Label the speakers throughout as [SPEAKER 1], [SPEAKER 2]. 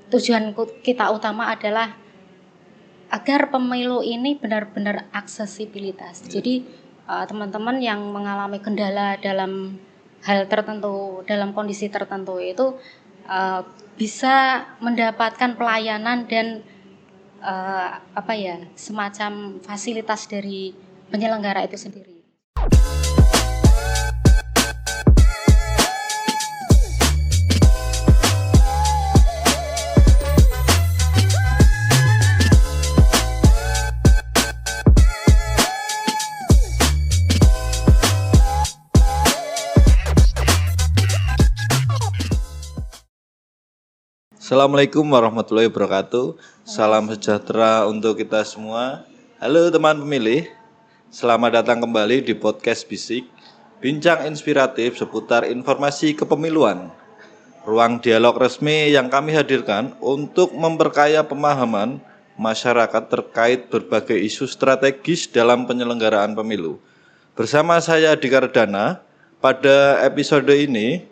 [SPEAKER 1] tujuan kita utama adalah agar pemilu ini benar-benar aksesibilitas. Jadi teman-teman yang mengalami kendala dalam hal tertentu, dalam kondisi tertentu itu bisa mendapatkan pelayanan dan semacam fasilitas dari penyelenggara itu sendiri.
[SPEAKER 2] Assalamualaikum warahmatullahi wabarakatuh. Salam sejahtera untuk kita semua. Halo teman pemilih, selamat datang kembali di podcast Bisik, bincang inspiratif seputar informasi kepemiluan. Ruang dialog resmi yang kami hadirkan untuk memperkaya pemahaman masyarakat terkait berbagai isu strategis dalam penyelenggaraan pemilu. Bersama saya Dika Redana, pada episode ini,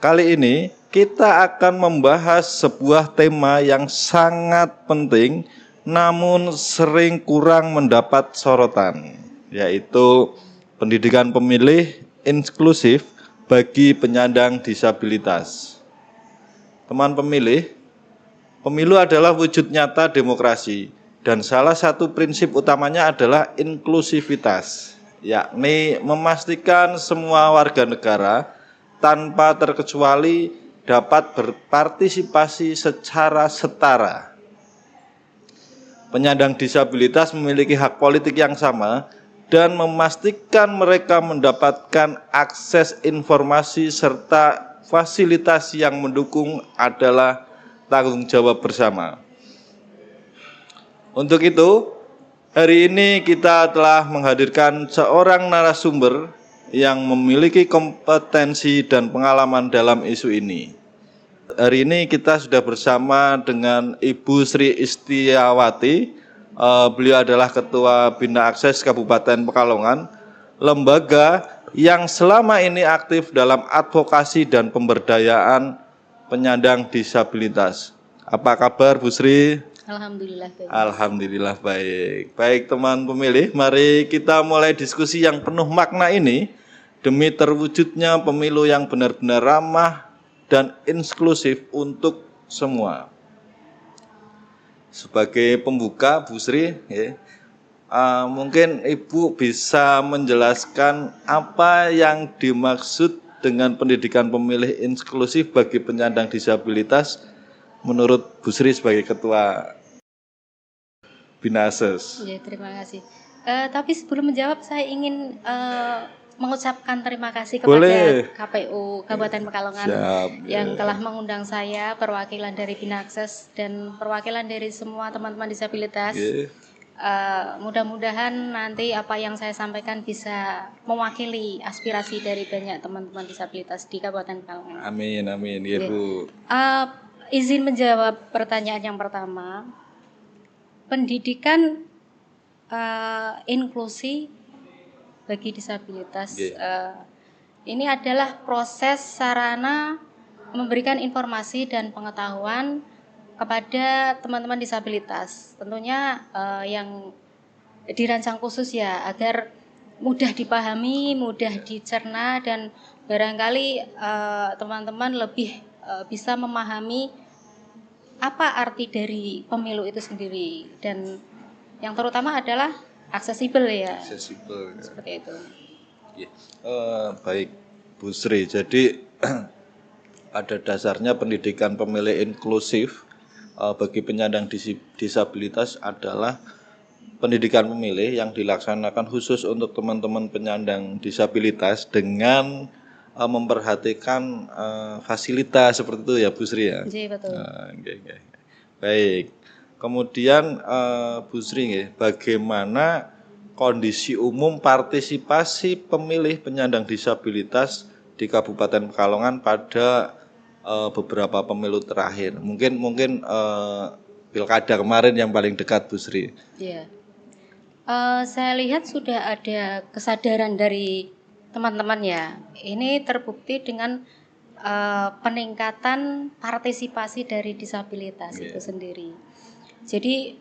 [SPEAKER 2] kali ini kita akan membahas sebuah tema yang sangat penting namun sering kurang mendapat sorotan, yaitu pendidikan pemilih inklusif bagi penyandang disabilitas. Teman pemilih, pemilu adalah wujud nyata demokrasi dan salah satu prinsip utamanya adalah inklusivitas, yakni memastikan semua warga negara tanpa terkecuali dapat berpartisipasi secara setara. Penyandang disabilitas memiliki hak politik yang sama dan memastikan mereka mendapatkan akses informasi serta fasilitas yang mendukung adalah tanggung jawab bersama. Untuk itu, hari ini kita telah menghadirkan seorang narasumber yang memiliki kompetensi dan pengalaman dalam isu ini. Hari ini kita sudah bersama dengan Ibu Sri Istiawati. Beliau adalah Ketua Bina Akses Kabupaten Pekalongan, lembaga yang selama ini aktif dalam advokasi dan pemberdayaan penyandang disabilitas. Apa kabar Bu Sri?
[SPEAKER 1] Alhamdulillah baik.
[SPEAKER 2] Alhamdulillah baik. Baik teman pemilih, mari kita mulai diskusi yang penuh makna ini demi terwujudnya pemilu yang benar-benar ramah dan inklusif untuk semua. Sebagai pembuka, Bu Sri, mungkin Ibu bisa menjelaskan apa yang dimaksud dengan pendidikan pemilih inklusif bagi penyandang disabilitas menurut Bu Sri sebagai Ketua Bina Akses.
[SPEAKER 1] Ya, terima kasih. Tapi sebelum menjawab, saya ingin mengucapkan terima kasih kepada KPU Kabupaten Pekalongan yang telah mengundang saya, perwakilan dari Bina Akses dan perwakilan dari semua teman-teman disabilitas. Mudah-mudahan nanti apa yang saya sampaikan bisa mewakili aspirasi dari banyak teman-teman disabilitas di Kabupaten Pekalongan.
[SPEAKER 2] Amin, amin, ya Bu.
[SPEAKER 1] Izin menjawab pertanyaan yang pertama. Pendidikan inklusi bagi disabilitas ini adalah proses sarana memberikan informasi dan pengetahuan kepada teman-teman disabilitas. Tentunya yang dirancang khusus ya agar mudah dipahami, mudah dicerna dan barangkali teman-teman lebih bisa memahami apa arti dari pemilu itu sendiri dan yang terutama adalah aksesibel ya.
[SPEAKER 2] Aksesibel.
[SPEAKER 1] Seperti itu.
[SPEAKER 2] Baik Bu Sri, jadi pada dasarnya pendidikan pemilih inklusif bagi penyandang disabilitas adalah pendidikan pemilih yang dilaksanakan khusus untuk teman-teman penyandang disabilitas dengan memperhatikan fasilitas seperti itu ya Bu Sri ya.
[SPEAKER 1] Iya betul.
[SPEAKER 2] Baik. Kemudian Bu Sri, bagaimana kondisi umum partisipasi pemilih penyandang disabilitas di Kabupaten Pekalongan pada beberapa pemilu terakhir? Mungkin pilkada kemarin yang paling dekat Bu Sri.
[SPEAKER 1] Iya. Saya lihat sudah ada kesadaran dari teman-teman ya. Ini terbukti dengan peningkatan partisipasi dari disabilitas itu sendiri. Jadi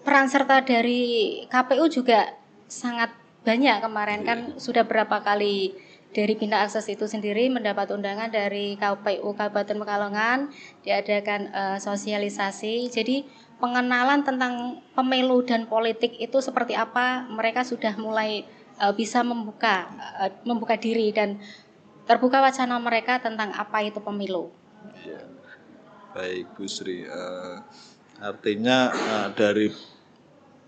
[SPEAKER 1] peran serta dari KPU juga sangat banyak. Kemarin kan sudah berapa kali dari Bina Akses itu sendiri mendapat undangan dari KPU Kabupaten Pekalongan, diadakan sosialisasi. Jadi pengenalan tentang pemilu dan politik itu seperti apa, mereka sudah mulai bisa membuka diri dan terbuka wacana mereka tentang apa itu pemilu.
[SPEAKER 2] Ya. Baik Bu Sri, artinya dari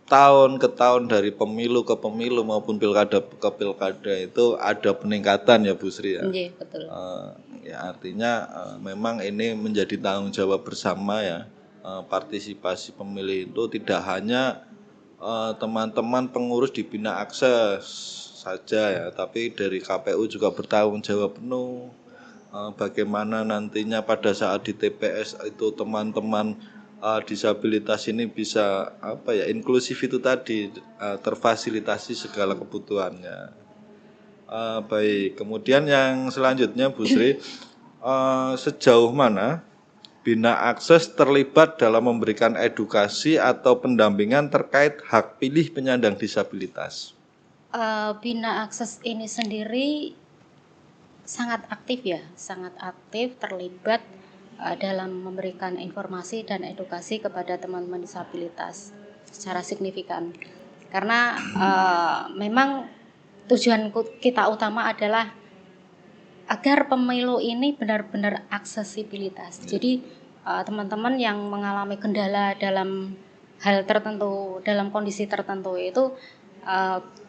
[SPEAKER 2] tahun ke tahun, dari pemilu ke pemilu maupun pilkada ke pilkada itu ada peningkatan ya Bu Sri ya.
[SPEAKER 1] Iya, betul.
[SPEAKER 2] Ya artinya memang ini menjadi tanggung jawab bersama ya. Partisipasi pemilih itu tidak hanya teman-teman pengurus di Bina Akses saja ya, tapi dari KPU juga bertanggung jawab penuh. Bagaimana nantinya pada saat di TPS itu teman-teman disabilitas ini bisa inklusif itu tadi, terfasilitasi segala kebutuhannya. Baik, kemudian yang selanjutnya Bu Sri, sejauh mana Bina Akses terlibat dalam memberikan edukasi atau pendampingan terkait hak pilih penyandang disabilitas?
[SPEAKER 1] Bina Akses ini sendiri sangat aktif terlibat dalam memberikan informasi dan edukasi kepada teman-teman disabilitas secara signifikan. Karena memang tujuan kita utama adalah agar pemilu ini benar-benar aksesibilitas. Jadi teman-teman yang mengalami kendala dalam hal tertentu, dalam kondisi tertentu itu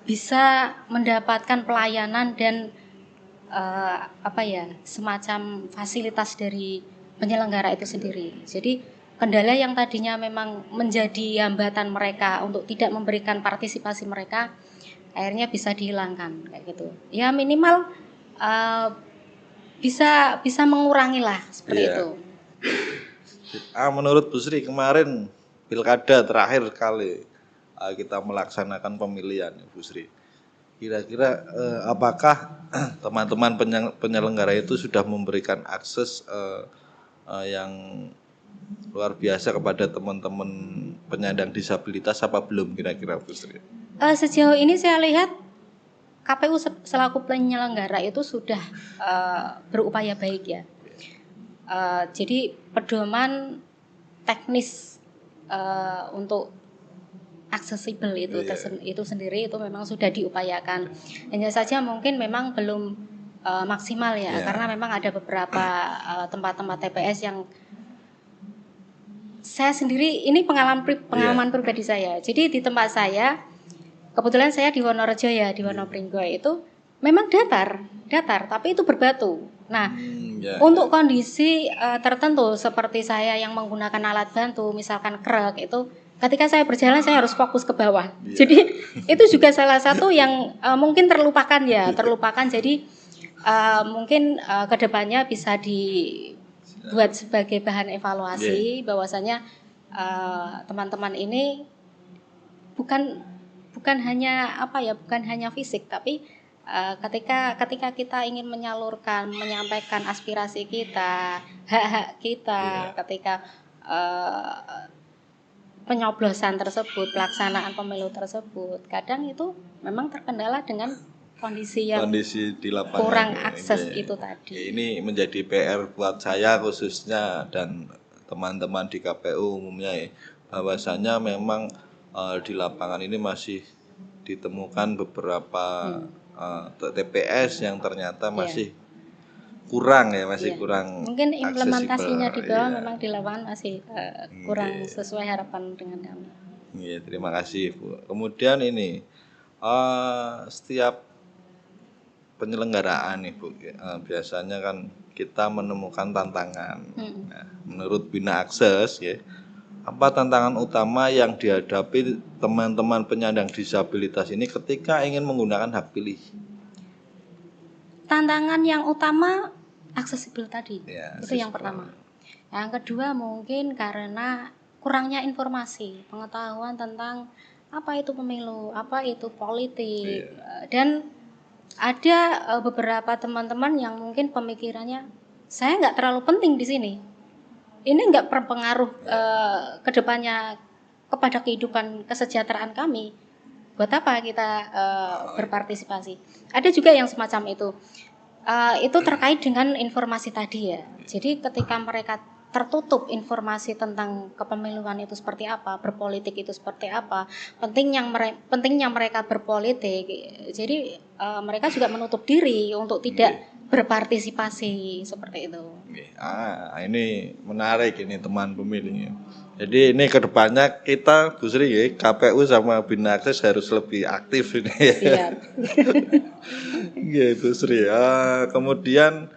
[SPEAKER 1] bisa mendapatkan pelayanan dan semacam fasilitas dari penyelenggara itu sendiri. Jadi kendala yang tadinya memang menjadi hambatan mereka untuk tidak memberikan partisipasi mereka, akhirnya bisa dihilangkan kayak gitu. Ya minimal bisa mengurangi lah seperti itu.
[SPEAKER 2] Menurut Bu Sri, kemarin pilkada terakhir kali kita melaksanakan pemilihan Bu Sri. Kira-kira apakah teman-teman penyelenggara itu sudah memberikan akses yang luar biasa kepada teman-teman penyandang disabilitas apa belum kira-kira Bu Sri?
[SPEAKER 1] Sejauh ini saya lihat KPU selaku penyelenggara itu sudah berupaya baik ya. Jadi pedoman teknis untuk aksesibel itu sendiri itu memang sudah diupayakan. Hanya saja mungkin memang belum maksimal ya, karena memang ada beberapa tempat-tempat TPS yang saya sendiri ini pengalaman pribadi saya. Jadi di tempat saya, kebetulan saya di Wonorejo ya, di Wonopringgo itu memang datar, tapi itu berbatu. Nah, untuk kondisi tertentu seperti saya yang menggunakan alat bantu, misalkan krek itu, ketika saya berjalan saya harus fokus ke bawah. Jadi itu juga salah satu yang mungkin terlupakan. Jadi mungkin kedepannya bisa dibuat sebagai bahan evaluasi bahwasanya teman-teman ini bukan hanya fisik, tapi ketika kita ingin menyampaikan aspirasi kita, hak-hak kita, ketika penyoblosan tersebut, pelaksanaan pemilu tersebut, kadang itu memang terkendala dengan kondisi di lapangan, kurang akses itu tadi.
[SPEAKER 2] Ini menjadi PR buat saya khususnya dan teman-teman di KPU umumnya bahwasanya memang di lapangan ini masih ditemukan beberapa TPS yang ternyata masih kurang kurang.
[SPEAKER 1] Mungkin implementasinya di bawah memang di lapangan masih kurang sesuai harapan dengan kami.
[SPEAKER 2] Iya, terima kasih Bu. Kemudian ini setiap penyelenggaraan nih Bu, biasanya kan kita menemukan tantangan. Nah, menurut Bina Akses apa tantangan utama yang dihadapi teman-teman penyandang disabilitas ini ketika ingin menggunakan hak pilih?
[SPEAKER 1] Tantangan yang utama aksesibel tadi, itu yang pertama. Yang kedua mungkin karena kurangnya informasi, pengetahuan tentang apa itu pemilu, apa itu politik, dan ada beberapa teman-teman yang mungkin pemikirannya saya nggak terlalu penting di sini. Ini nggak berpengaruh ke depannya kepada kehidupan kesejahteraan kami. Buat apa kita berpartisipasi? Ada juga yang semacam itu. Itu terkait dengan informasi tadi ya. Jadi ketika mereka tertutup informasi tentang kepemiluan itu seperti apa, berpolitik itu seperti apa, pentingnya mereka berpolitik. Jadi mereka juga menutup diri untuk tidak berpartisipasi seperti itu.
[SPEAKER 2] Ini menarik ini teman pemilih. Jadi ini kedepannya kita Bu Sri ya, KPU sama Binakses harus lebih aktif ini.
[SPEAKER 1] Siap.
[SPEAKER 2] Bu Sri. Kemudian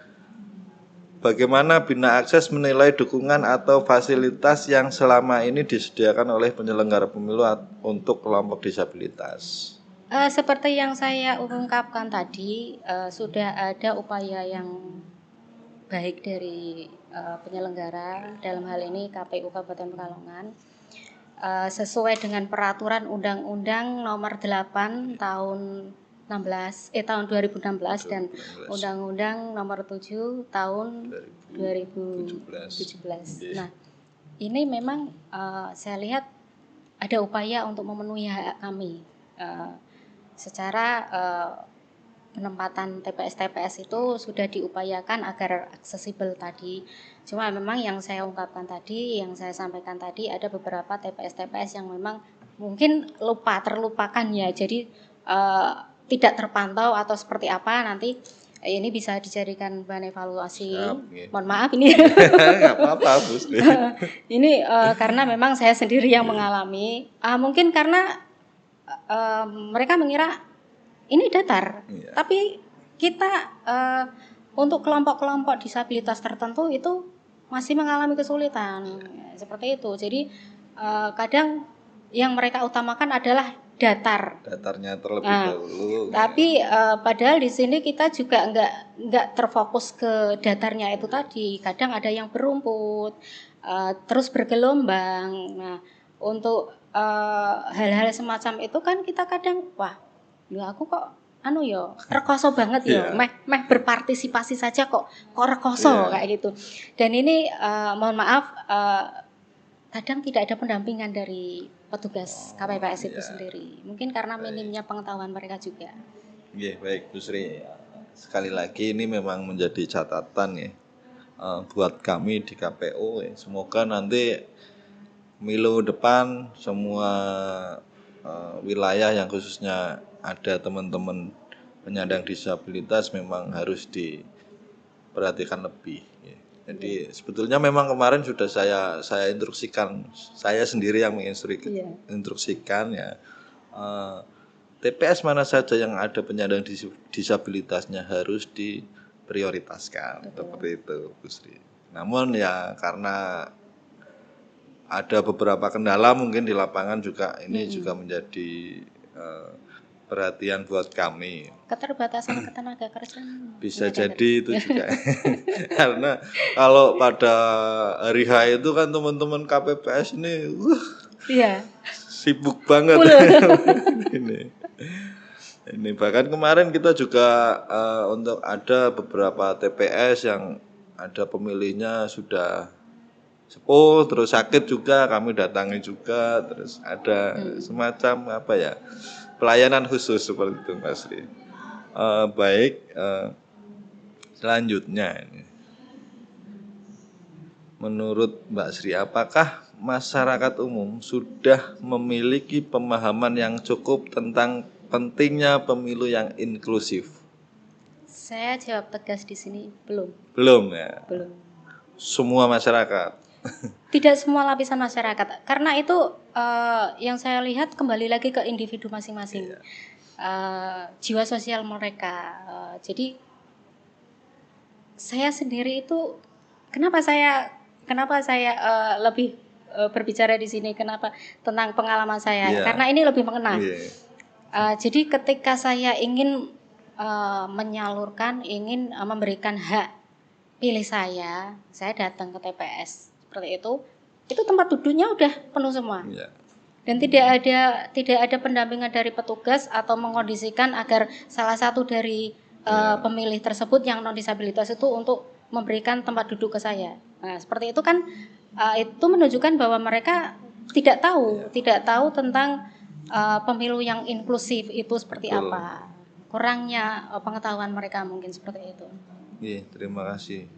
[SPEAKER 2] bagaimana Binakses menilai dukungan atau fasilitas yang selama ini disediakan oleh penyelenggara pemilu untuk kelompok disabilitas?
[SPEAKER 1] Seperti yang saya ungkapkan tadi, sudah ada upaya yang baik dari penyelenggara, dalam hal ini KPU Kabupaten Pekalongan, sesuai dengan peraturan Undang-Undang Nomor 8 tahun 2016 dan Undang-Undang Nomor 7 tahun 2017. Nah, ini memang saya lihat ada upaya untuk memenuhi hak kami secara penempatan TPS itu sudah diupayakan agar aksesibel tadi. Cuma memang yang saya ungkapkan tadi, yang saya sampaikan tadi, ada beberapa TPS yang memang mungkin terlupakan ya. Jadi tidak terpantau atau seperti apa nanti ini bisa dijadikan bahan evaluasi. Mohon maaf ini.
[SPEAKER 2] Nggak apa-apa, Bu.
[SPEAKER 1] Ini karena memang saya sendiri yang mengalami. Mungkin karena mereka mengira ini datar, tapi kita untuk kelompok-kelompok disabilitas tertentu itu masih mengalami kesulitan seperti itu. Jadi kadang yang mereka utamakan adalah datarnya terlebih dahulu. Tapi padahal di sini kita juga nggak terfokus ke datarnya itu tadi. Kadang ada yang berumput, terus bergelombang. Nah, untuk hal-hal semacam itu kan kita kadang ya aku kok rekoso banget ya, meh berpartisipasi saja kok rekoso kayak gitu. Dan ini mohon maaf kadang tidak ada pendampingan dari petugas KPPS itu sendiri. Mungkin karena minimnya pengetahuan mereka juga.
[SPEAKER 2] Baik Bu Sri. Sekali lagi ini memang menjadi catatan ya buat kami di KPU. Semoga nanti pemilu depan semua wilayah yang khususnya ada teman-teman penyandang disabilitas memang harus diperhatikan lebih. Jadi sebetulnya memang kemarin sudah saya instruksikan, saya sendiri yang menginstruksikan ya TPS mana saja yang ada penyandang disabilitasnya harus diprioritaskan. Seperti itu Bu Sri. Namun ya karena ada beberapa kendala mungkin di lapangan juga ini juga menjadi perhatian buat kami.
[SPEAKER 1] Keterbatasan ketenaga kerjaan.
[SPEAKER 2] Bisa jadi itu juga. Karena kalau pada hari H itu kan teman-teman KPPS ini sibuk banget. Ini bahkan kemarin kita juga untuk ada beberapa TPS yang ada pemilihnya sudah sepuh terus sakit juga kami datangi juga, terus ada semacam pelayanan khusus seperti itu Mas Ri. Baik, selanjutnya ini. Menurut Mbak Sri, apakah masyarakat umum sudah memiliki pemahaman yang cukup tentang pentingnya pemilu yang inklusif?
[SPEAKER 1] Saya jawab tegas di sini, belum.
[SPEAKER 2] Belum ya?
[SPEAKER 1] Belum.
[SPEAKER 2] Semua masyarakat?
[SPEAKER 1] Tidak semua lapisan masyarakat, karena itu yang saya lihat kembali lagi ke individu masing-masing. Jiwa sosial mereka. Jadi saya sendiri itu kenapa saya lebih berbicara di sini, kenapa tentang pengalaman saya, karena ini lebih mengena. Jadi ketika saya ingin menyalurkan, ingin memberikan hak pilih saya datang ke TPS seperti itu tempat duduknya udah penuh semua. Dan tidak ada pendampingan dari petugas atau mengkondisikan agar salah satu dari pemilih tersebut yang non disabilitas itu untuk memberikan tempat duduk ke saya. Nah, seperti itu kan itu menunjukkan bahwa mereka tidak tahu tentang pemilu yang inklusif itu seperti
[SPEAKER 2] Betul.
[SPEAKER 1] apa. Kurangnya pengetahuan mereka mungkin seperti itu.
[SPEAKER 2] Iya, terima kasih.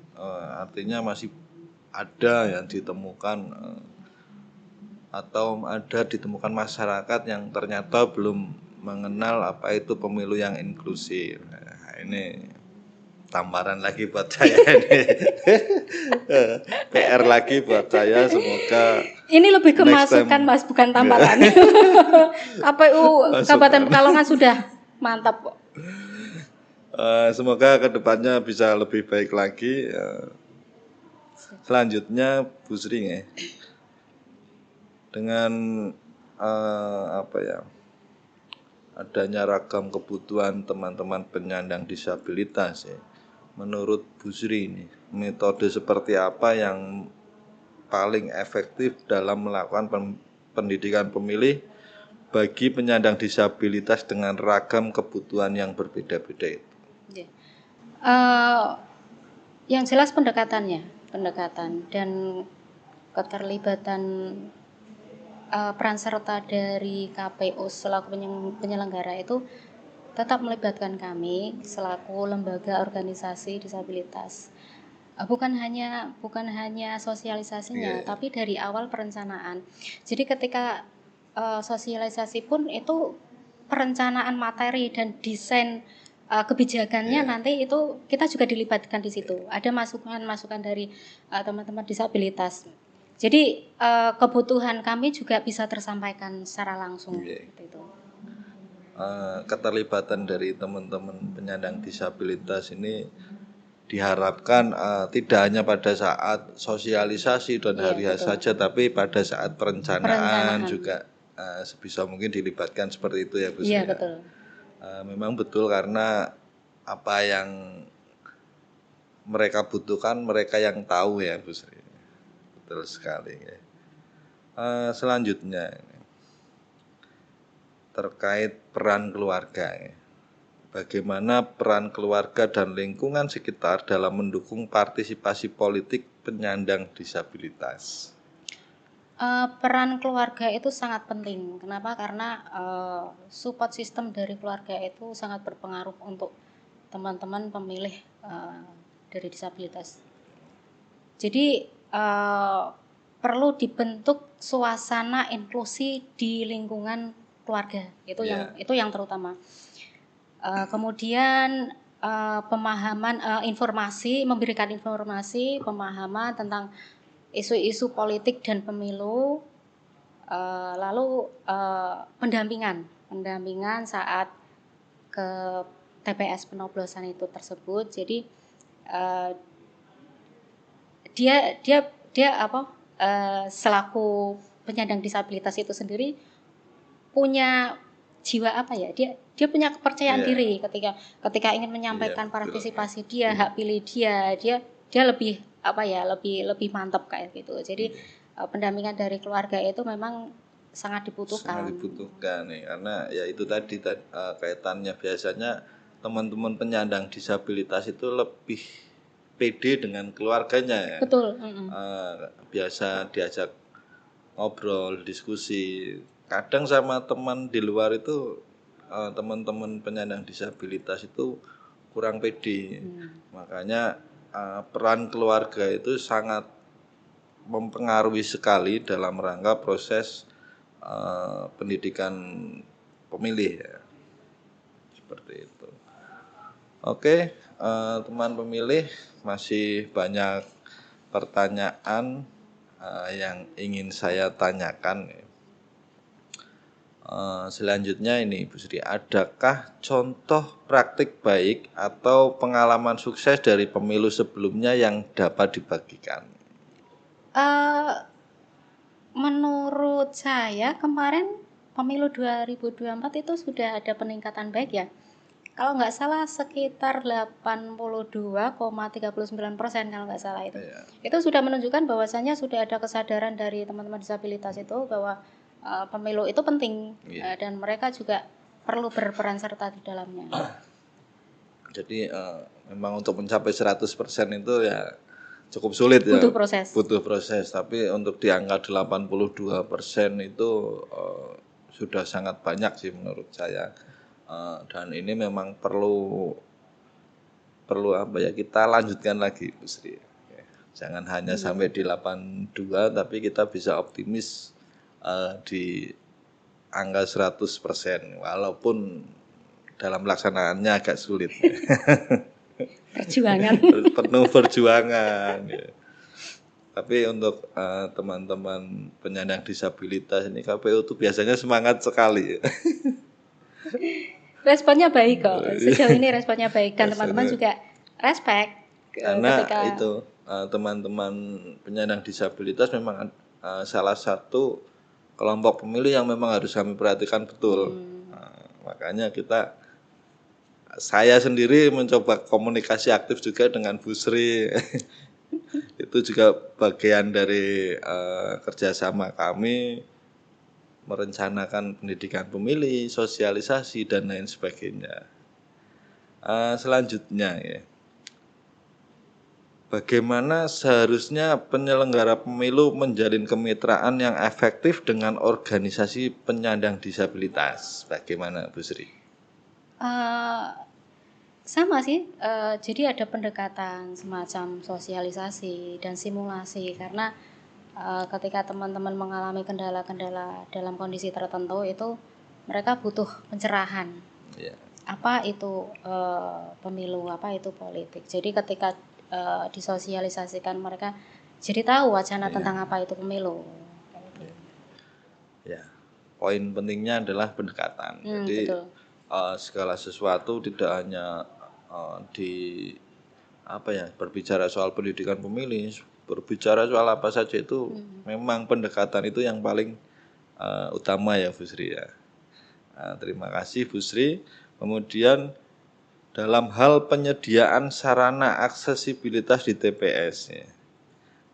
[SPEAKER 2] Artinya masih ada yang ditemukan atau ada ditemukan masyarakat yang ternyata belum mengenal apa itu pemilu yang inklusif. Nah, ini tamparan lagi buat saya ini. PR lagi buat saya, semoga
[SPEAKER 1] ini lebih ke masukan Mas, bukan tamparan. KPU Kabupaten Pekalongan sudah mantap kok.
[SPEAKER 2] Semoga kedepannya bisa lebih baik lagi. Selanjutnya Bu Sri ya. Dengan adanya ragam kebutuhan teman-teman penyandang disabilitas ya. Menurut Bu Sri ini, metode seperti apa yang paling efektif dalam melakukan pendidikan pemilih bagi penyandang disabilitas dengan ragam kebutuhan yang berbeda-beda itu?
[SPEAKER 1] Yang jelas pendekatan dan keterlibatan peran serta dari KPU selaku penyelenggara itu tetap melibatkan kami selaku lembaga organisasi disabilitas. Bukan hanya sosialisasinya, tapi dari awal perencanaan. Jadi ketika sosialisasi pun itu perencanaan materi dan desain kebijakannya nanti itu kita juga dilibatkan di situ. Ada masukan-masukan dari teman-teman disabilitas. Jadi kebutuhan kami juga bisa tersampaikan secara langsung. Gitu itu.
[SPEAKER 2] Keterlibatan dari teman-teman penyandang disabilitas ini diharapkan tidak hanya pada saat sosialisasi dan hari saja, tapi pada saat perencanaan juga sebisa mungkin dilibatkan seperti itu ya Bu Sri.
[SPEAKER 1] Iya betul.
[SPEAKER 2] Memang betul karena apa yang mereka butuhkan mereka yang tahu ya Bu Sri. Betul sekali ya. Selanjutnya terkait peran keluarga ya. Bagaimana peran keluarga dan lingkungan sekitar dalam mendukung partisipasi politik penyandang disabilitas?
[SPEAKER 1] Peran keluarga itu sangat penting. Kenapa? Karena support system dari keluarga itu sangat berpengaruh untuk teman-teman pemilih dari disabilitas. Jadi perlu dibentuk suasana inklusi di lingkungan keluarga. Itu yang terutama. Kemudian pemahaman informasi, memberikan informasi, pemahaman tentang isu-isu politik dan pemilu, lalu pendampingan saat ke TPS pencoblosan itu tersebut. Jadi dia selaku penyandang disabilitas itu sendiri punya jiwa dia punya kepercayaan diri ketika ingin menyampaikan partisipasi dia, hak pilih dia lebih lebih mantap kayak gitu. Jadi pendampingan dari keluarga itu memang sangat dibutuhkan
[SPEAKER 2] nih, karena ya itu tadi kaitannya biasanya teman-teman penyandang disabilitas itu lebih pede dengan keluarganya ya.
[SPEAKER 1] Betul.
[SPEAKER 2] Biasa diajak ngobrol, diskusi. Kadang sama teman di luar itu teman-teman penyandang disabilitas itu kurang pede. Makanya peran keluarga itu sangat mempengaruhi sekali dalam rangka proses pendidikan pemilih ya. Seperti itu. Oke, teman pemilih, masih banyak pertanyaan yang ingin saya tanyakan. Selanjutnya ini Bu Sri, adakah contoh praktik baik atau pengalaman sukses dari pemilu sebelumnya yang dapat dibagikan?
[SPEAKER 1] Menurut saya kemarin pemilu 2024 itu sudah ada peningkatan baik ya. Kalau nggak salah sekitar 82,39% kalau nggak salah itu. Itu sudah menunjukkan bahwasannya sudah ada kesadaran dari teman-teman disabilitas itu bahwa pemilu itu penting,
[SPEAKER 2] Iya.
[SPEAKER 1] dan mereka juga perlu berperan serta di dalamnya.
[SPEAKER 2] Jadi memang untuk mencapai 100% itu ya cukup sulit ya.
[SPEAKER 1] Butuh proses.
[SPEAKER 2] Butuh proses, tapi untuk di angka 82% itu sudah sangat banyak sih menurut saya. Dan ini memang perlu apa ya, kita lanjutkan lagi Bu Sri. Jangan hanya sampai di 82, tapi kita bisa optimis di angka 100%, walaupun dalam pelaksanaannya agak sulit.
[SPEAKER 1] Perjuangan.
[SPEAKER 2] Penuh perjuangan. Ya. Tapi untuk teman-teman penyandang disabilitas ini, KPU itu biasanya semangat sekali.
[SPEAKER 1] Responnya baik kok. Sejauh ini responnya baik dan teman-teman juga respect
[SPEAKER 2] Karena
[SPEAKER 1] ketika
[SPEAKER 2] itu teman-teman penyandang disabilitas memang salah satu kelompok pemilih yang memang harus kami perhatikan betul. Makanya saya sendiri mencoba komunikasi aktif juga dengan Bu Sri. Itu juga bagian dari kerjasama kami merencanakan pendidikan pemilih, sosialisasi dan lain sebagainya. Selanjutnya ya, bagaimana seharusnya penyelenggara pemilu menjalin kemitraan yang efektif dengan organisasi penyandang disabilitas? Bagaimana Bu Sri?
[SPEAKER 1] sama sih, jadi ada pendekatan semacam sosialisasi dan simulasi karena ketika teman-teman mengalami kendala-kendala dalam kondisi tertentu itu mereka butuh pencerahan.
[SPEAKER 2] Ya.
[SPEAKER 1] Apa itu pemilu, apa itu politik. Jadi ketika disosialisasikan mereka jadi tahu wacana tentang apa itu pemilu.
[SPEAKER 2] Ya, poin pentingnya adalah pendekatan. Jadi
[SPEAKER 1] Betul.
[SPEAKER 2] Segala sesuatu tidak hanya berbicara soal pendidikan pemilih, berbicara soal apa saja itu memang pendekatan itu yang paling utama ya Bu Sri ya. Terima kasih Bu Sri. Kemudian dalam hal penyediaan sarana aksesibilitas di TPS ya,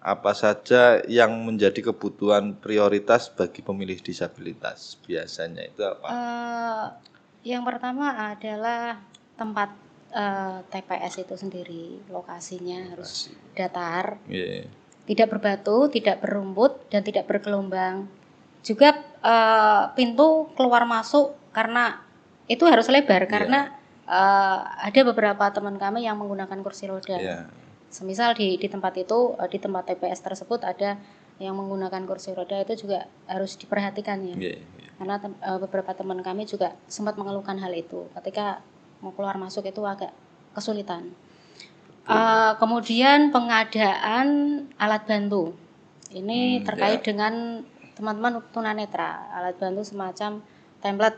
[SPEAKER 2] apa saja yang menjadi kebutuhan prioritas bagi pemilih disabilitas? Biasanya itu apa?
[SPEAKER 1] Yang pertama adalah tempat TPS itu sendiri, lokasinya harus datar, tidak berbatu, tidak berumput, dan tidak bergelombang. Juga pintu keluar masuk karena itu harus lebar karena ada beberapa teman kami yang menggunakan kursi roda. Semisal di tempat itu, di tempat TPS tersebut ada yang menggunakan kursi roda, itu juga harus diperhatikan ya. Karena beberapa teman kami juga sempat mengeluhkan hal itu ketika mau keluar masuk itu agak kesulitan. Kemudian pengadaan alat bantu ini terkait dengan teman-teman tunanetra, alat bantu semacam template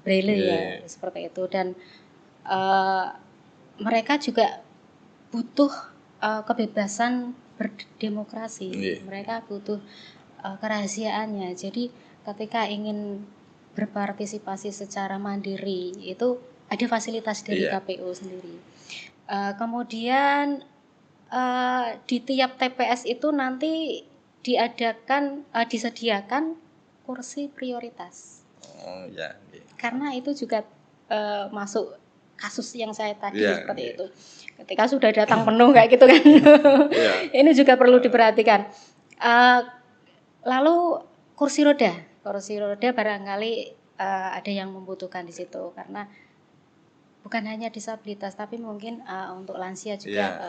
[SPEAKER 1] braille ya seperti itu, dan mereka juga butuh kebebasan berdemokrasi. Mereka butuh kerahasiaannya. Jadi ketika ingin berpartisipasi secara mandiri itu ada fasilitas dari KPU sendiri. Kemudian di tiap TPS itu nanti disediakan kursi prioritas. Karena itu juga masuk kasus yang saya tadi seperti itu. Ketika sudah datang penuh kayak gitu kan, ini juga perlu diperhatikan. Lalu kursi roda barangkali ada yang membutuhkan di situ karena bukan hanya disabilitas tapi mungkin untuk lansia juga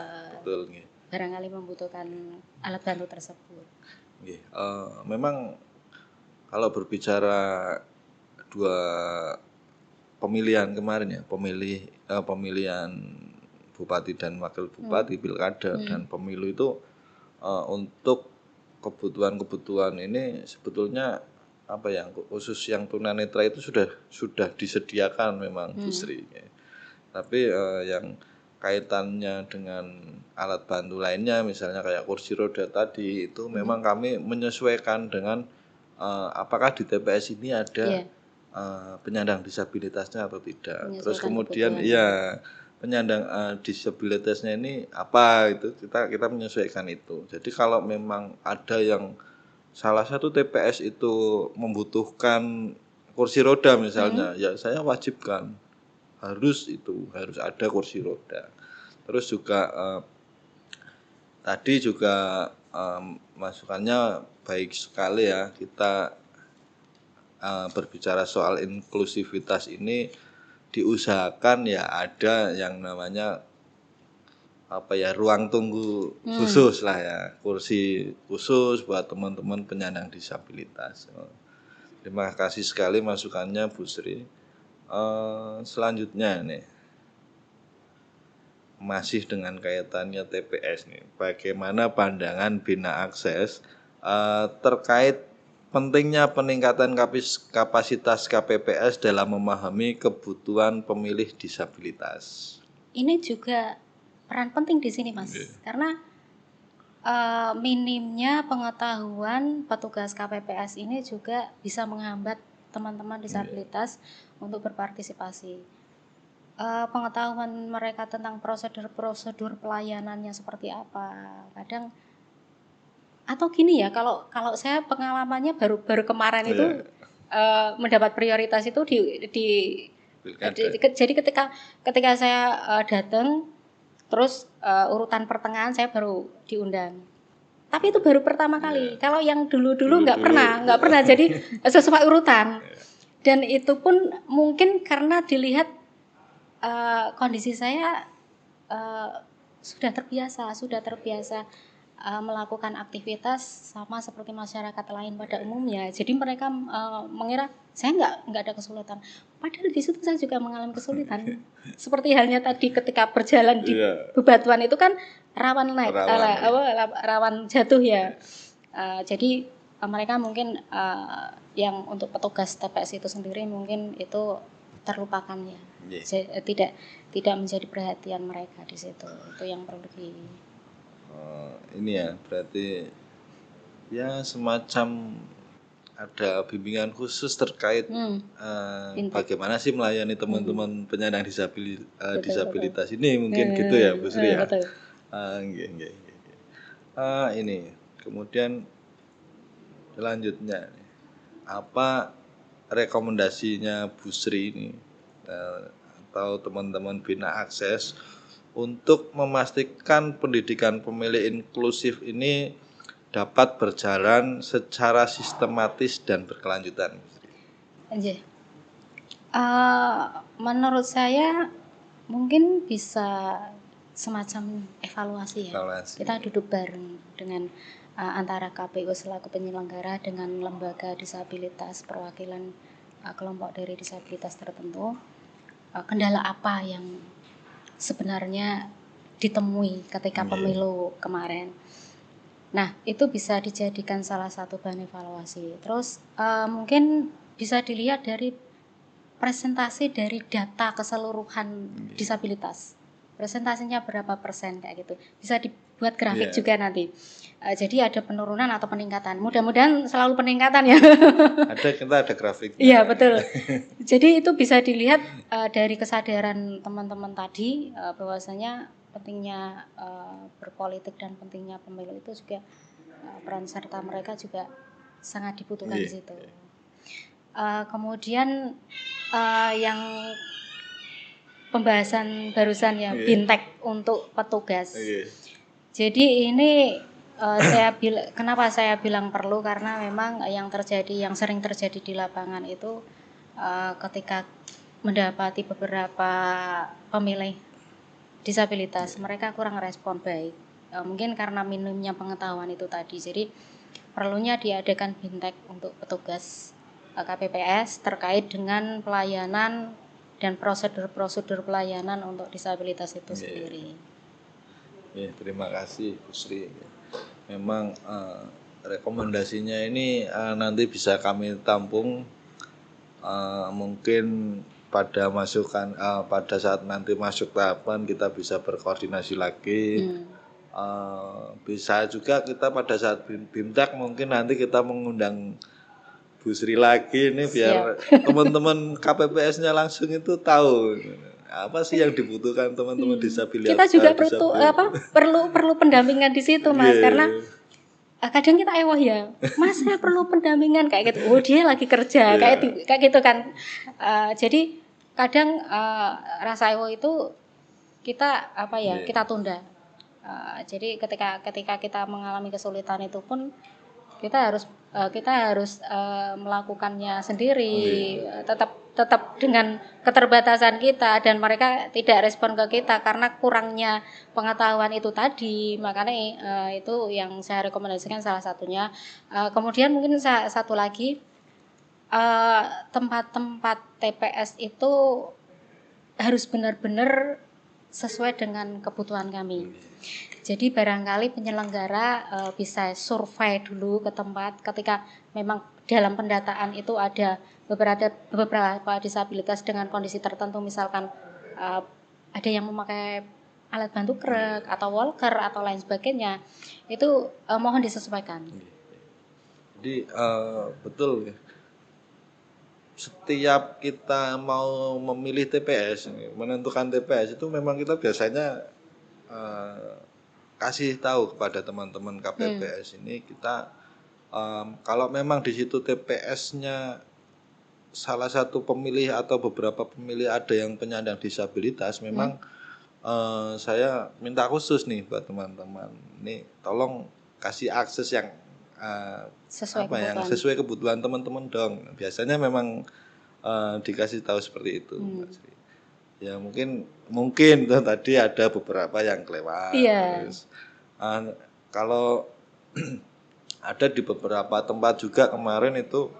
[SPEAKER 1] barangkali membutuhkan alat bantu tersebut.
[SPEAKER 2] Memang kalau berbicara dua pemilihan kemarin ya, pemilihan bupati dan wakil bupati, pilkada dan pemilu itu untuk kebutuhan ini sebetulnya khusus yang tunanetra itu sudah disediakan memang Bu Sri. Tapi yang kaitannya dengan alat bantu lainnya misalnya kayak kursi roda tadi itu memang kami menyesuaikan dengan apakah di TPS ini ada penyandang disabilitasnya atau tidak. Terus kemudian penyandang disabilitasnya ini apa itu kita menyesuaikan itu. Jadi kalau memang ada yang salah satu TPS itu membutuhkan kursi roda misalnya, ya saya wajibkan harus ada kursi roda. Terus juga tadi juga masukannya baik sekali ya, kita berbicara soal inklusivitas ini diusahakan ya ada yang namanya ruang tunggu khusus lah ya, kursi khusus buat teman-teman penyandang disabilitas. Terima kasih sekali masukannya Bu Sri. Selanjutnya nih, masih dengan kaitannya TPS nih, bagaimana pandangan Bina Akses terkait pentingnya peningkatan kapasitas KPPS dalam memahami kebutuhan pemilih disabilitas.
[SPEAKER 1] Ini juga peran penting di sini, Mas, karena minimnya pengetahuan petugas KPPS ini juga bisa menghambat teman-teman disabilitas untuk berpartisipasi. Pengetahuan mereka tentang prosedur pelayanannya seperti apa, kadang atau gini ya, kalau saya pengalamannya baru kemarin itu mendapat prioritas itu jadi ketika saya datang. Terus urutan pertengahan saya baru diundang. Tapi itu baru pertama kali. Kalau yang dulu nggak pernah jadi sesuai urutan. Dan itu pun mungkin karena dilihat kondisi saya sudah terbiasa melakukan aktivitas sama seperti masyarakat lain pada umumnya. Jadi mereka mengira saya nggak ada kesulitan. Padahal di situ saya juga mengalami kesulitan. Seperti halnya tadi ketika berjalan di bebatuan itu kan rawan jatuh ya. Jadi mereka mungkin yang untuk petugas TPS itu sendiri mungkin itu terlupakan ya. Tidak menjadi perhatian mereka di situ. Itu yang perlu
[SPEAKER 2] ini ya, berarti ya semacam ada bimbingan khusus terkait bagaimana sih melayani teman-teman penyandang disabilitas ini mungkin gitu ya Bu Sri ya. Ini kemudian selanjutnya apa rekomendasinya Bu Sri ini atau teman-teman Bina Akses untuk memastikan pendidikan pemilih inklusif ini dapat berjalan secara sistematis dan berkelanjutan.
[SPEAKER 1] Menurut saya mungkin bisa semacam evaluasi ya. Kita duduk bareng dengan antara KPU selaku penyelenggara dengan lembaga disabilitas perwakilan kelompok dari disabilitas tertentu. Kendala apa yang sebenarnya ditemui ketika pemilu kemarin. Nah, itu bisa dijadikan salah satu bahan evaluasi. Terus mungkin bisa dilihat dari presentasi dari data keseluruhan disabilitas. Presentasinya berapa persen kayak gitu. Bisa dibuat grafik juga nanti. Jadi ada penurunan atau peningkatan. Mudah-mudahan selalu peningkatan ya.
[SPEAKER 2] Kita ada grafik.
[SPEAKER 1] Iya, betul. Jadi itu bisa dilihat dari kesadaran teman-teman tadi bahwasanya pentingnya berpolitik dan pentingnya pemilu itu juga peran serta mereka juga sangat dibutuhkan di situ. Kemudian yang pembahasan barusan ya bintek untuk petugas. Jadi ini kenapa saya bilang perlu, karena memang yang sering terjadi di lapangan itu ketika mendapati beberapa pemilih disabilitas, mereka kurang respon baik. Mungkin karena minimnya pengetahuan itu tadi. Jadi perlunya diadakan bintek untuk petugas KPPS terkait dengan pelayanan dan prosedur pelayanan untuk disabilitas itu sendiri.
[SPEAKER 2] Terima kasih Bu Sri. Memang rekomendasinya ini nanti bisa kami tampung mungkin pada saat nanti masuk tahapan kita bisa berkoordinasi lagi. Bisa juga kita pada saat BIMTEK mungkin nanti kita mengundang Bu Sri lagi ini biar teman-teman KPPS-nya langsung itu tahu apa sih yang dibutuhkan teman-teman disabilitas.
[SPEAKER 1] Kita juga perlu pendampingan di situ Mas, karena kadang kita ewoh ya, Mas saya perlu pendampingan kayak gitu. Oh dia lagi kerja kayak gitu kan. Jadi kadang rasa ewoh itu kita kita tunda. Jadi ketika kita mengalami kesulitan itu pun kita harus melakukannya sendiri, tetap dengan keterbatasan kita, dan mereka tidak respon ke kita karena kurangnya pengetahuan itu tadi. Makanya itu yang saya rekomendasikan salah satunya. Kemudian mungkin satu lagi, tempat-tempat TPS itu harus benar-benar sesuai dengan kebutuhan kami. Jadi barangkali penyelenggara bisa survei dulu ke tempat ketika memang dalam pendataan itu ada beberapa disabilitas dengan kondisi tertentu, misalkan ada yang memakai alat bantu gerak atau walker atau lain sebagainya, itu mohon disesuaikan.
[SPEAKER 2] Jadi betul ya. Setiap kita mau memilih TPS, menentukan TPS itu memang kita biasanya kasih tahu kepada teman-teman KPPS ini kita kalau memang di situ TPS-nya salah satu pemilih atau beberapa pemilih ada yang penyandang disabilitas, memang saya minta khusus nih buat teman-teman ini tolong kasih akses yang sesuai kebutuhan teman-teman dong. Biasanya memang dikasih tahu seperti itu, Mbak Sri. Ya mungkin tadi ada beberapa yang kelewat. Terus, kalau ada di beberapa tempat juga kemarin itu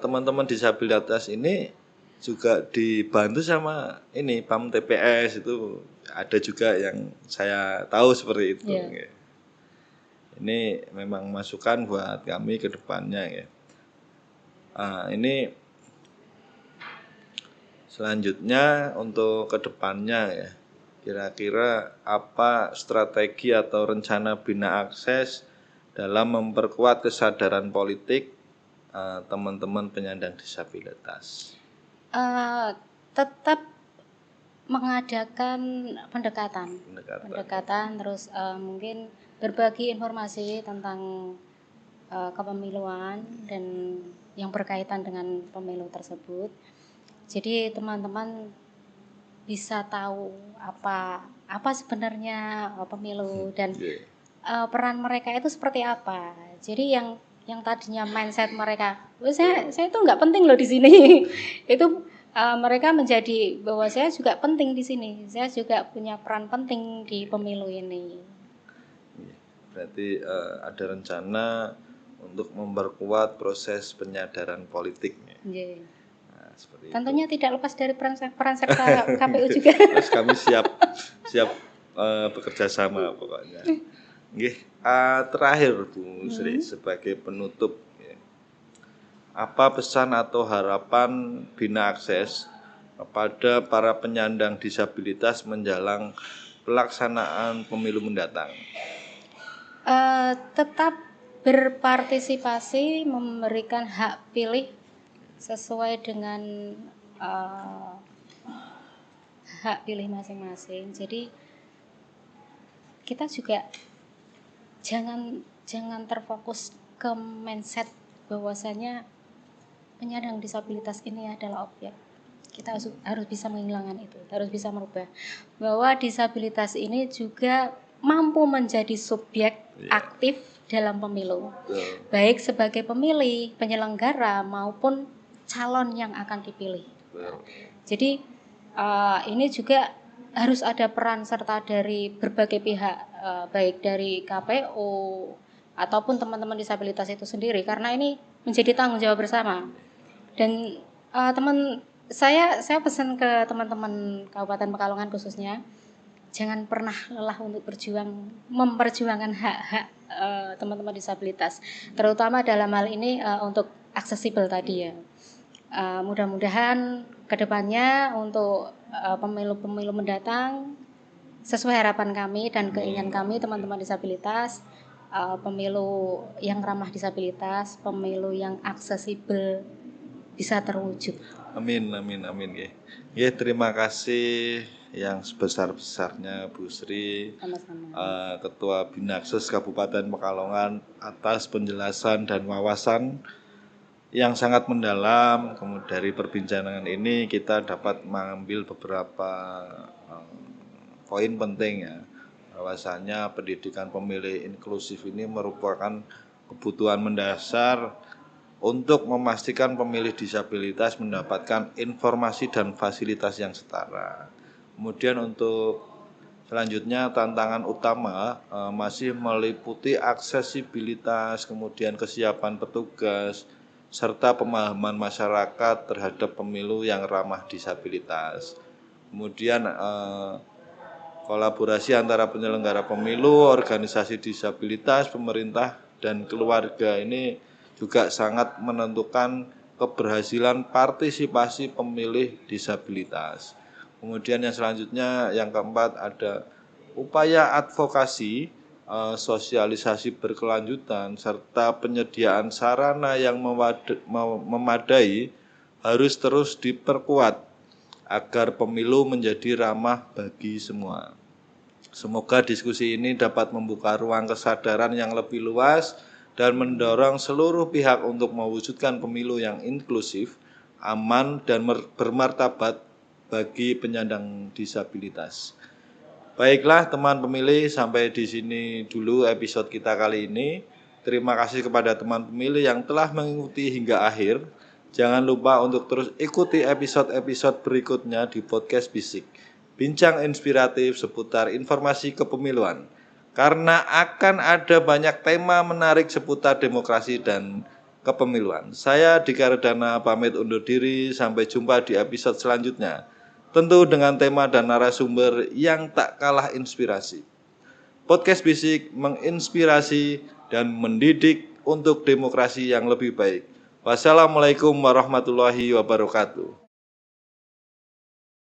[SPEAKER 2] teman-teman disabilitas ini juga dibantu sama ini PAM TPS, itu ada juga yang saya tahu seperti itu. Ini memang masukan buat kami ke depannya ya. Ini selanjutnya untuk kedepannya ya, kira-kira apa strategi atau rencana bina akses dalam memperkuat kesadaran politik teman-teman penyandang disabilitas?
[SPEAKER 1] Tetap mengadakan pendekatan, terus mungkin berbagi informasi tentang kepemiluan dan yang berkaitan dengan pemilu tersebut. Jadi teman-teman bisa tahu apa sebenarnya pemilu dan peran mereka itu seperti apa. Jadi yang tadinya mindset mereka, saya itu nggak penting loh di sini, itu mereka menjadi bahwa saya juga penting di sini. Saya juga punya peran penting di pemilu ini.
[SPEAKER 2] Berarti ada rencana untuk memperkuat proses penyadaran politiknya.
[SPEAKER 1] Tentunya itu tidak lepas dari peran serta KPU juga.
[SPEAKER 2] Terus kami siap bekerja sama pokoknya. Terakhir Bu Sri, sebagai penutup, apa pesan atau harapan bina akses kepada para penyandang disabilitas menjelang pelaksanaan pemilu mendatang?
[SPEAKER 1] Tetap berpartisipasi, memberikan hak pilih sesuai dengan hak pilih masing-masing. Jadi kita juga jangan terfokus ke mindset bahwasanya penyandang disabilitas ini adalah objek. Kita harus bisa menghilangkan itu, harus bisa merubah bahwa disabilitas ini juga mampu menjadi subjek aktif dalam pemilu, baik sebagai pemilih, penyelenggara maupun calon yang akan dipilih. Jadi ini juga harus ada peran serta dari berbagai pihak, baik dari KPU ataupun teman-teman disabilitas itu sendiri, karena ini menjadi tanggung jawab bersama. Dan saya pesan ke teman-teman Kabupaten Pekalongan khususnya, jangan pernah lelah untuk memperjuangkan hak-hak teman-teman disabilitas, terutama dalam hal ini untuk aksesibel tadi ya. Mudah-mudahan kedepannya untuk pemilu-pemilu mendatang sesuai harapan kami dan keinginan kami teman-teman disabilitas, pemilu yang ramah disabilitas, pemilu yang aksesibel bisa terwujud.
[SPEAKER 2] Amin. Ya, terima kasih yang sebesar-besarnya Bu Sri,
[SPEAKER 1] Sama-sama.
[SPEAKER 2] Ketua Binakses Kabupaten Pekalongan atas penjelasan dan wawasan yang sangat mendalam. Kemudian dari perbincangan ini kita dapat mengambil beberapa poin penting ya, bahwasanya pendidikan pemilih inklusif ini merupakan kebutuhan mendasar untuk memastikan pemilih disabilitas mendapatkan informasi dan fasilitas yang setara. Kemudian untuk selanjutnya tantangan utama masih meliputi aksesibilitas, kemudian kesiapan petugas, serta pemahaman masyarakat terhadap pemilu yang ramah disabilitas. Kemudian kolaborasi antara penyelenggara pemilu, organisasi disabilitas, pemerintah, dan keluarga ini juga sangat menentukan keberhasilan partisipasi pemilih disabilitas. Kemudian yang selanjutnya, yang keempat ada upaya advokasi, sosialisasi berkelanjutan, serta penyediaan sarana yang memadai harus terus diperkuat agar pemilu menjadi ramah bagi semua. Semoga diskusi ini dapat membuka ruang kesadaran yang lebih luas dan mendorong seluruh pihak untuk mewujudkan pemilu yang inklusif, aman, dan bermartabat bagi penyandang disabilitas. Baiklah teman pemilih, sampai di sini dulu episode kita kali ini. Terima kasih kepada teman pemilih yang telah mengikuti hingga akhir. Jangan lupa untuk terus ikuti episode-episode berikutnya di podcast Bisik. Bincang inspiratif seputar informasi kepemiluan. Karena akan ada banyak tema menarik seputar demokrasi dan kepemiluan. Saya Dika Redana pamit undur diri, sampai jumpa di episode selanjutnya. Tentu dengan tema dan narasumber yang tak kalah inspirasi. Podcast Bisik menginspirasi dan mendidik untuk demokrasi yang lebih baik. Wassalamualaikum warahmatullahi wabarakatuh.